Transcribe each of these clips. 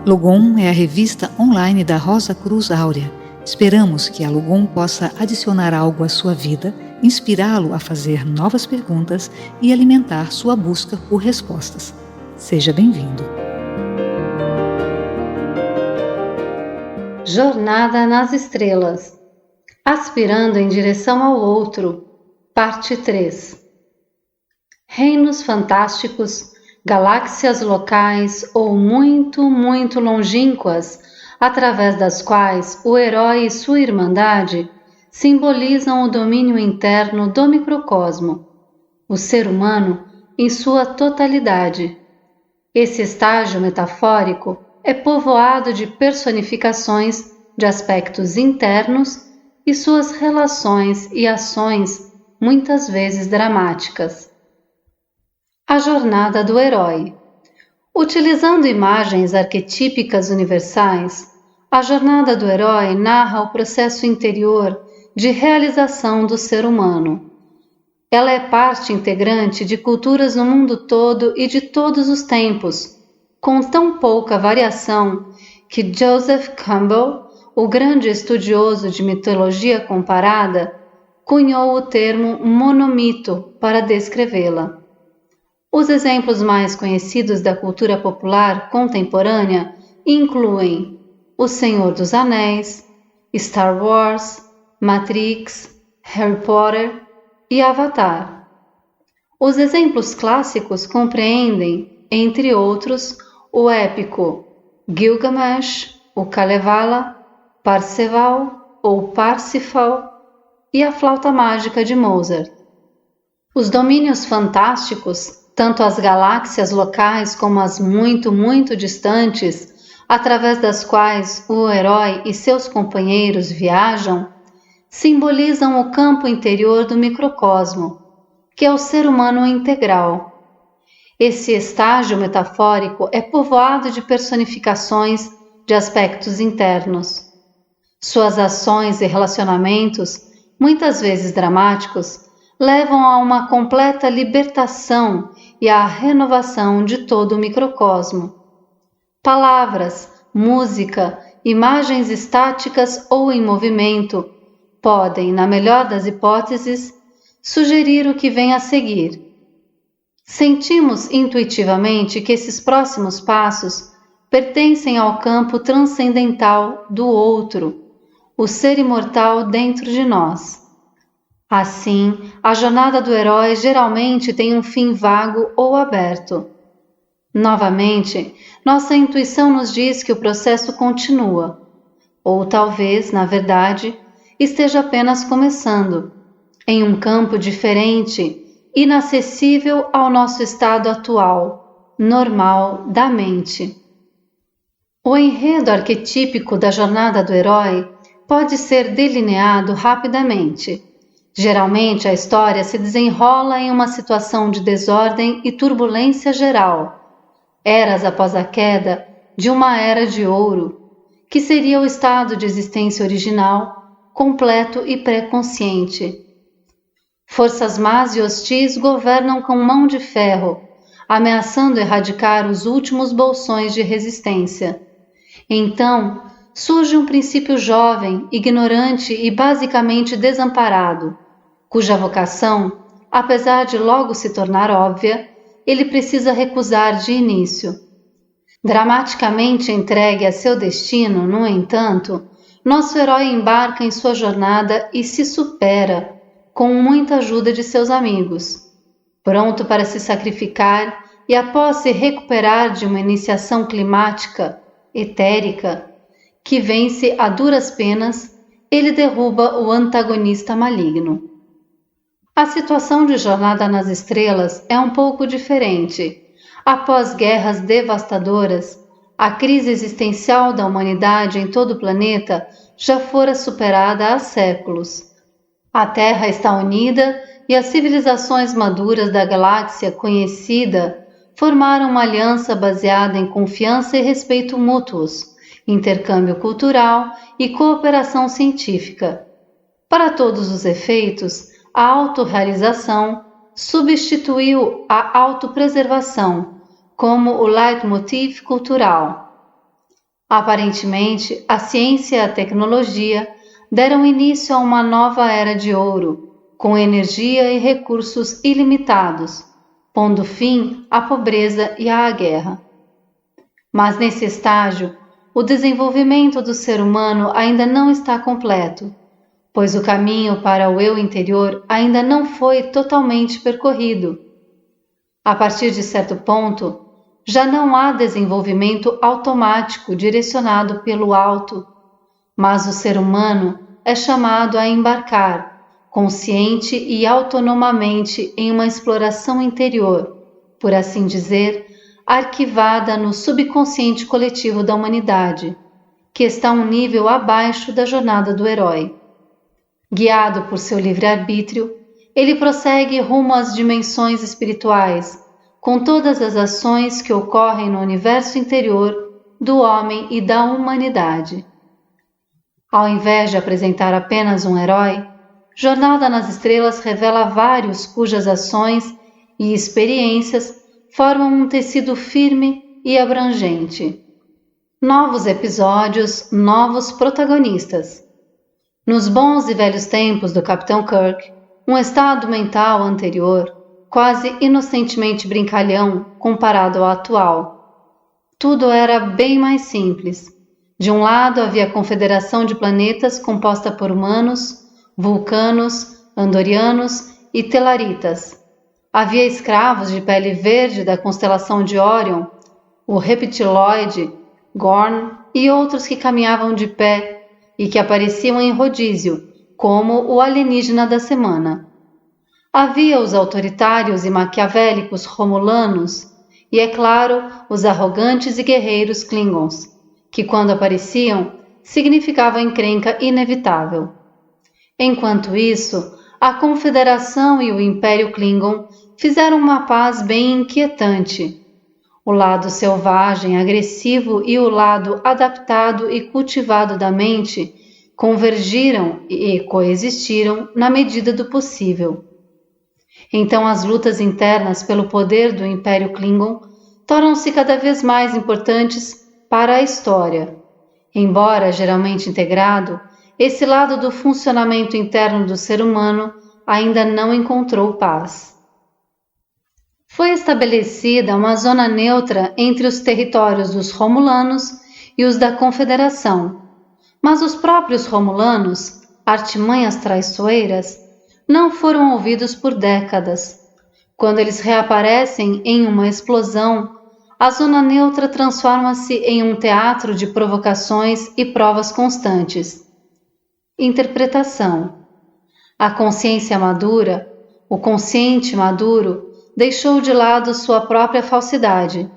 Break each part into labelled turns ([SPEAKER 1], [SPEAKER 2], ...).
[SPEAKER 1] Logom é a revista online da Rosa Cruz Áurea. Esperamos que a Logom possa adicionar algo à sua vida, inspirá-lo a fazer novas perguntas e alimentar sua busca por respostas. Seja bem-vindo.
[SPEAKER 2] Jornada nas Estrelas. Aspirando em direção ao outro. Parte 3. Reinos fantásticos, galáxias locais ou muito, muito longínquas, através das quais o herói e sua irmandade simbolizam o domínio interno do microcosmo, o ser humano em sua totalidade. Esse estágio metafórico é povoado de personificações de aspectos internos e suas relações e ações muitas vezes dramáticas. A jornada do herói. Utilizando imagens arquetípicas universais, a jornada do herói narra o processo interior de realização do ser humano. Ela é parte integrante de culturas no mundo todo e de todos os tempos, com tão pouca variação que Joseph Campbell, o grande estudioso de mitologia comparada, cunhou o termo monomito para descrevê-la. Os exemplos mais conhecidos da cultura popular contemporânea incluem O Senhor dos Anéis, Star Wars, Matrix, Harry Potter e Avatar. Os exemplos clássicos compreendem, entre outros, o épico Gilgamesh, o Kalevala, Parseval ou Parsifal e a flauta mágica de Mozart. Os domínios fantásticos, tanto as galáxias locais como as muito, muito distantes, através das quais o herói e seus companheiros viajam, simbolizam o campo interior do microcosmo, que é o ser humano integral. Esse estágio metafórico é povoado de personificações de aspectos internos. Suas ações e relacionamentos, muitas vezes dramáticos, levam a uma completa libertação e à renovação de todo o microcosmo. Palavras, música, imagens estáticas ou em movimento podem, na melhor das hipóteses, sugerir o que vem a seguir. Sentimos intuitivamente que esses próximos passos pertencem ao campo transcendental do outro, o ser imortal dentro de nós. Assim, a jornada do herói geralmente tem um fim vago ou aberto. Novamente, nossa intuição nos diz que o processo continua, ou talvez, na verdade, esteja apenas começando, em um campo diferente, inacessível ao nosso estado atual, normal da mente. O enredo arquetípico da jornada do herói pode ser delineado rapidamente. Geralmente, a história se desenrola em uma situação de desordem e turbulência geral, eras após a queda de uma era de ouro, que seria o estado de existência original, completo e pré-consciente. Forças más e hostis governam com mão de ferro, ameaçando erradicar os últimos bolsões de resistência. Então, surge um princípio jovem, ignorante e basicamente desamparado, cuja vocação, apesar de logo se tornar óbvia, ele precisa recusar de início. Dramaticamente entregue a seu destino, no entanto, nosso herói embarca em sua jornada e se supera, com muita ajuda de seus amigos. Pronto para se sacrificar e após se recuperar de uma iniciação climática, etérica, que vence a duras penas, ele derruba o antagonista maligno. A situação de Jornada nas Estrelas é um pouco diferente. Após guerras devastadoras, a crise existencial da humanidade em todo o planeta já fora superada há séculos. A Terra está unida e as civilizações maduras da galáxia conhecida formaram uma aliança baseada em confiança e respeito mútuos, intercâmbio cultural e cooperação científica. Para todos os efeitos, a autorrealização substituiu a autopreservação como o leitmotiv cultural. Aparentemente, a ciência e a tecnologia deram início a uma nova era de ouro, com energia e recursos ilimitados, pondo fim à pobreza e à guerra. Mas nesse estágio, o desenvolvimento do ser humano ainda não está completo, pois o caminho para o eu interior ainda não foi totalmente percorrido. A partir de certo ponto, já não há desenvolvimento automático direcionado pelo alto, mas o ser humano é chamado a embarcar, consciente e autonomamente, em uma exploração interior, por assim dizer, arquivada no subconsciente coletivo da humanidade, que está um nível abaixo da jornada do herói. Guiado por seu livre-arbítrio, ele prossegue rumo às dimensões espirituais, com todas as ações que ocorrem no universo interior do homem e da humanidade. Ao invés de apresentar apenas um herói, Jornada nas Estrelas revela vários cujas ações e experiências formam um tecido firme e abrangente. Novos episódios, novos protagonistas. Nos bons e velhos tempos do Capitão Kirk, um estado mental anterior, quase inocentemente brincalhão comparado ao atual. Tudo era bem mais simples. De um lado havia a confederação de planetas composta por humanos, vulcanos, andorianos e telaritas. Havia escravos de pele verde da constelação de Órion, o reptiloide, Gorn e outros que caminhavam de pé e que apareciam em rodízio, como o alienígena da semana. Havia os autoritários e maquiavélicos romulanos e, é claro, os arrogantes e guerreiros Klingons, que quando apareciam, significavam encrenca inevitável. Enquanto isso, a Confederação e o Império Klingon fizeram uma paz bem inquietante. O lado selvagem, agressivo e o lado adaptado e cultivado da mente convergiram e coexistiram na medida do possível. Então as lutas internas pelo poder do Império Klingon tornam-se cada vez mais importantes para a história. Embora geralmente integrado, esse lado do funcionamento interno do ser humano ainda não encontrou paz. Foi estabelecida uma zona neutra entre os territórios dos Romulanos e os da Confederação, mas os próprios Romulanos, artimanhas traiçoeiras, não foram ouvidos por décadas. Quando eles reaparecem em uma explosão, a zona neutra transforma-se em um teatro de provocações e provas constantes. Interpretação. A consciência madura, o consciente maduro, deixou de lado sua própria falsidade,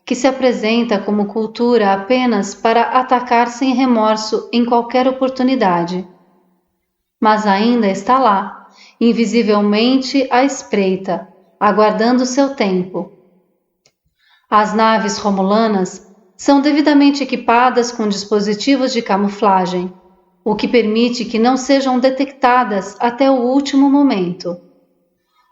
[SPEAKER 2] que se apresenta como cultura apenas para atacar sem remorso em qualquer oportunidade. Mas ainda está lá, invisivelmente à espreita, aguardando seu tempo. As naves romulanas são devidamente equipadas com dispositivos de camuflagem, o que permite que não sejam detectadas até o último momento.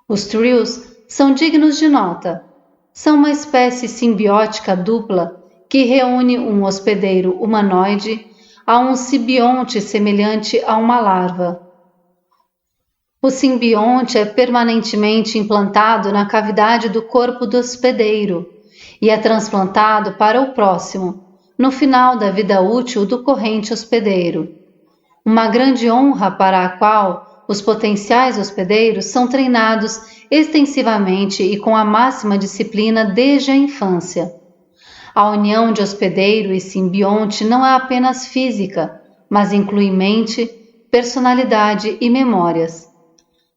[SPEAKER 2] Os Trills são dignos de nota. São uma espécie simbiótica dupla que reúne um hospedeiro humanoide a um simbionte semelhante a uma larva. O simbionte é permanentemente implantado na cavidade do corpo do hospedeiro e é transplantado para o próximo, no final da vida útil do corrente hospedeiro. Uma grande honra para a qual os potenciais hospedeiros são treinados extensivamente e com a máxima disciplina desde a infância. A união de hospedeiro e simbionte não é apenas física, mas inclui mente, personalidade e memórias.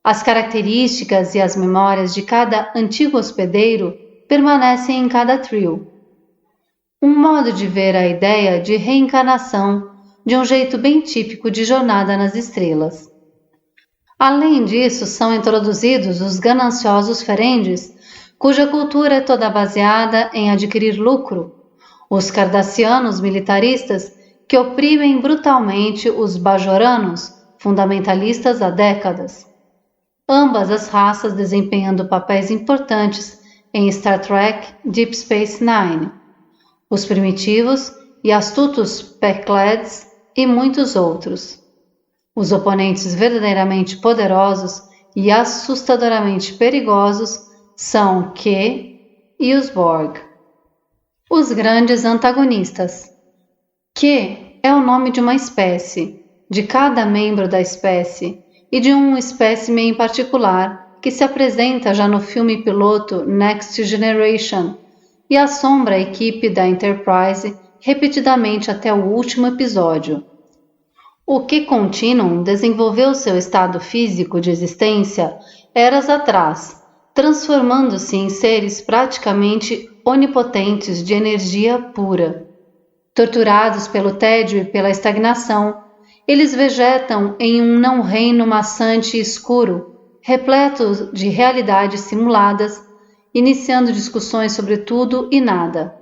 [SPEAKER 2] As características e as memórias de cada antigo hospedeiro permanecem em cada trio. Um modo de ver a ideia de reencarnação de um jeito bem típico de Jornada nas Estrelas. Além disso, são introduzidos os gananciosos Ferengis, cuja cultura é toda baseada em adquirir lucro, os cardassianos militaristas, que oprimem brutalmente os bajoranos, fundamentalistas há décadas. Ambas as raças desempenhando papéis importantes em Star Trek Deep Space Nine. Os primitivos e astutos Pecleds e muitos outros. Os oponentes verdadeiramente poderosos e assustadoramente perigosos são Q e os Borg. Os grandes antagonistas. Q é o nome de uma espécie, de cada membro da espécie e de um espécime em particular que se apresenta já no filme piloto Next Generation e assombra a equipe da Enterprise repetidamente até o último episódio. O Q Continuum desenvolveu seu estado físico de existência eras atrás, transformando-se em seres praticamente onipotentes de energia pura. Torturados pelo tédio e pela estagnação, eles vegetam em um não-reino maçante e escuro, repleto de realidades simuladas, iniciando discussões sobre tudo e nada.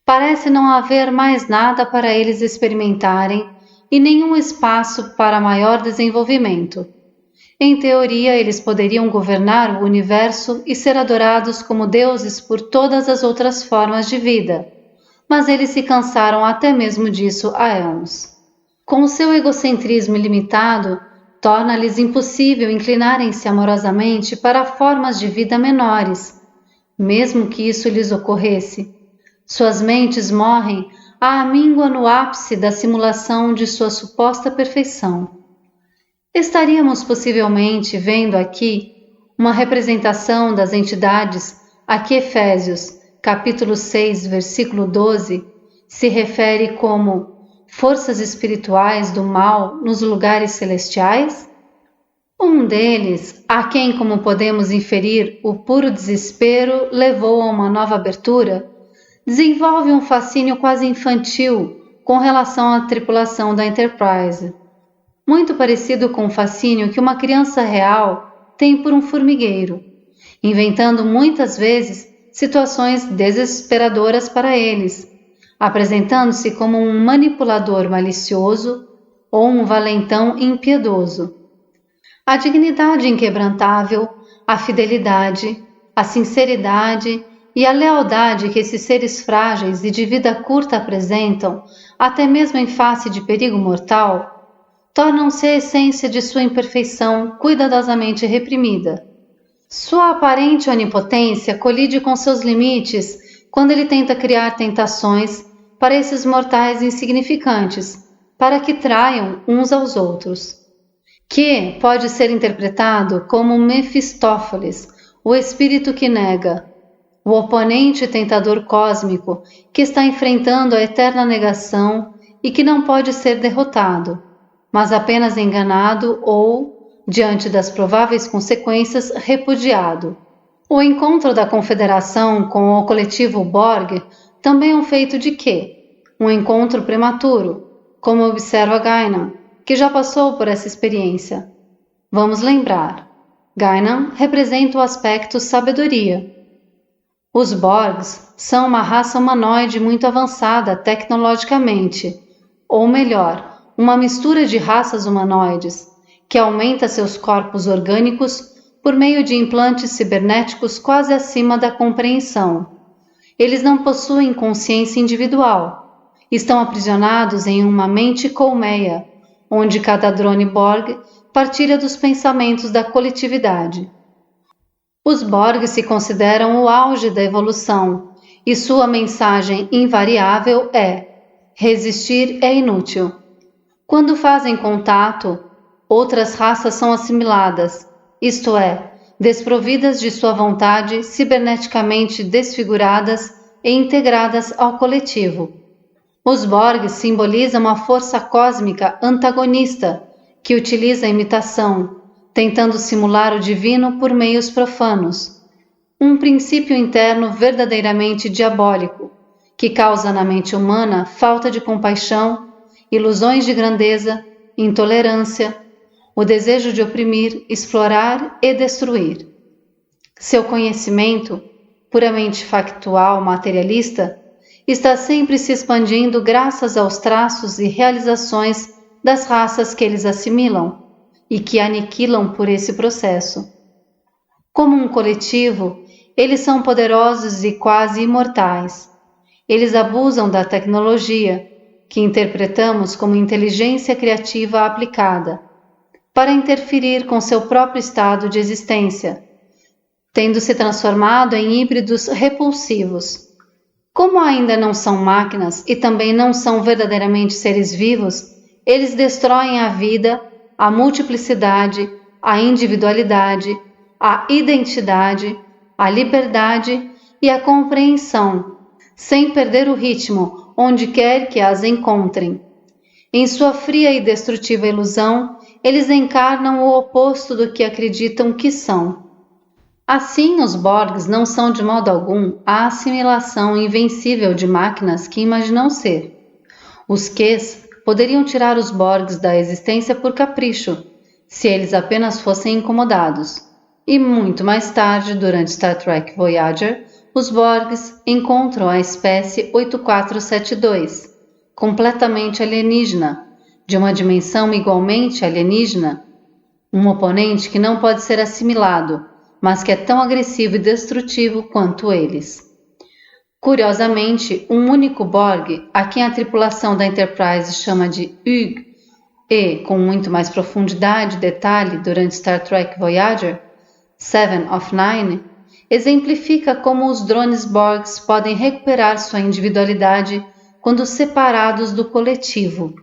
[SPEAKER 2] Parece não haver mais nada para eles experimentarem e nenhum espaço para maior desenvolvimento. Em teoria, eles poderiam governar o universo e ser adorados como deuses por todas as outras formas de vida, mas eles se cansaram até mesmo disso há anos. Com o seu egocentrismo ilimitado, torna-lhes impossível inclinarem-se amorosamente para formas de vida menores, mesmo que isso lhes ocorresse. Suas mentes morrem à amíngua no ápice da simulação de sua suposta perfeição. Estaríamos possivelmente vendo aqui uma representação das entidades a que Efésios, capítulo 6, versículo 12, se refere como forças espirituais do mal nos lugares celestiais? Um deles, a quem, como podemos inferir, o puro desespero levou a uma nova abertura, desenvolve um fascínio quase infantil com relação à tripulação da Enterprise, muito parecido com o fascínio que uma criança real tem por um formigueiro, inventando muitas vezes situações desesperadoras para eles, apresentando-se como um manipulador malicioso ou um valentão impiedoso. A dignidade inquebrantável, a fidelidade, a sinceridade e a lealdade que esses seres frágeis e de vida curta apresentam, até mesmo em face de perigo mortal, tornam-se a essência de sua imperfeição cuidadosamente reprimida. Sua aparente onipotência colide com seus limites quando ele tenta criar tentações para esses mortais insignificantes, para que traiam uns aos outros. Que pode ser interpretado como Mefistófeles, o espírito que nega, o oponente tentador cósmico que está enfrentando a eterna negação e que não pode ser derrotado, mas apenas enganado ou, diante das prováveis consequências, repudiado. O encontro da Confederação com o coletivo Borg também é um feito de quê? Um encontro prematuro, como observa Guinan, que já passou por essa experiência. Vamos lembrar, Guinan representa o aspecto sabedoria. Os Borgs são uma raça humanoide muito avançada tecnologicamente, ou melhor, uma mistura de raças humanoides, que aumenta seus corpos orgânicos por meio de implantes cibernéticos quase acima da compreensão. Eles não possuem consciência individual, estão aprisionados em uma mente colmeia, onde cada drone Borg partilha dos pensamentos da coletividade. Os Borg se consideram o auge da evolução, e sua mensagem invariável é: resistir é inútil. Quando fazem contato, outras raças são assimiladas, isto é, desprovidas de sua vontade, ciberneticamente desfiguradas e integradas ao coletivo. Os Borg simbolizam a força cósmica antagonista que utiliza a imitação, tentando simular o divino por meios profanos. Um princípio interno verdadeiramente diabólico, que causa na mente humana falta de compaixão, ilusões de grandeza, intolerância, o desejo de oprimir, explorar e destruir. Seu conhecimento, puramente factual, materialista, está sempre se expandindo graças aos traços e realizações das raças que eles assimilam e que aniquilam por esse processo. Como um coletivo, eles são poderosos e quase imortais. Eles abusam da tecnologia, que interpretamos como inteligência criativa aplicada, para interferir com seu próprio estado de existência, tendo se transformado em híbridos repulsivos. Como ainda não são máquinas e também não são verdadeiramente seres vivos, eles destroem a vida, a multiplicidade, a individualidade, a identidade, a liberdade e a compreensão, sem perder o ritmo, onde quer que as encontrem. Em sua fria e destrutiva ilusão, eles encarnam o oposto do que acreditam que são. Assim, os Borgs não são de modo algum a assimilação invencível de máquinas que imaginam ser. Os Qs poderiam tirar os Borgs da existência por capricho, se eles apenas fossem incomodados. E muito mais tarde, durante Star Trek Voyager, os Borgs encontram a espécie 8472, completamente alienígena, de uma dimensão igualmente alienígena, um oponente que não pode ser assimilado, mas que é tão agressivo e destrutivo quanto eles. Curiosamente, um único Borg, a quem a tripulação da Enterprise chama de Hugh, e, com muito mais profundidade e detalhe durante Star Trek Voyager, Seven of Nine, exemplifica como os drones Borgs podem recuperar sua individualidade quando separados do coletivo.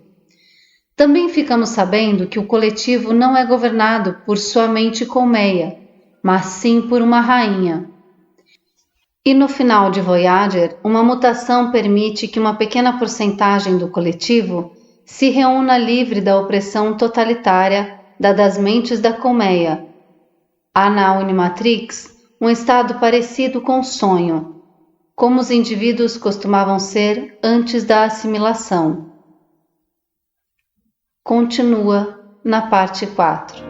[SPEAKER 2] Também ficamos sabendo que o coletivo não é governado por sua mente colmeia, mas sim por uma rainha. E no final de Voyager, uma mutação permite que uma pequena porcentagem do coletivo se reúna livre da opressão totalitária das mentes da colmeia. Há na Unimatrix um estado parecido com o sonho, como os indivíduos costumavam ser antes da assimilação. Continua na parte 4.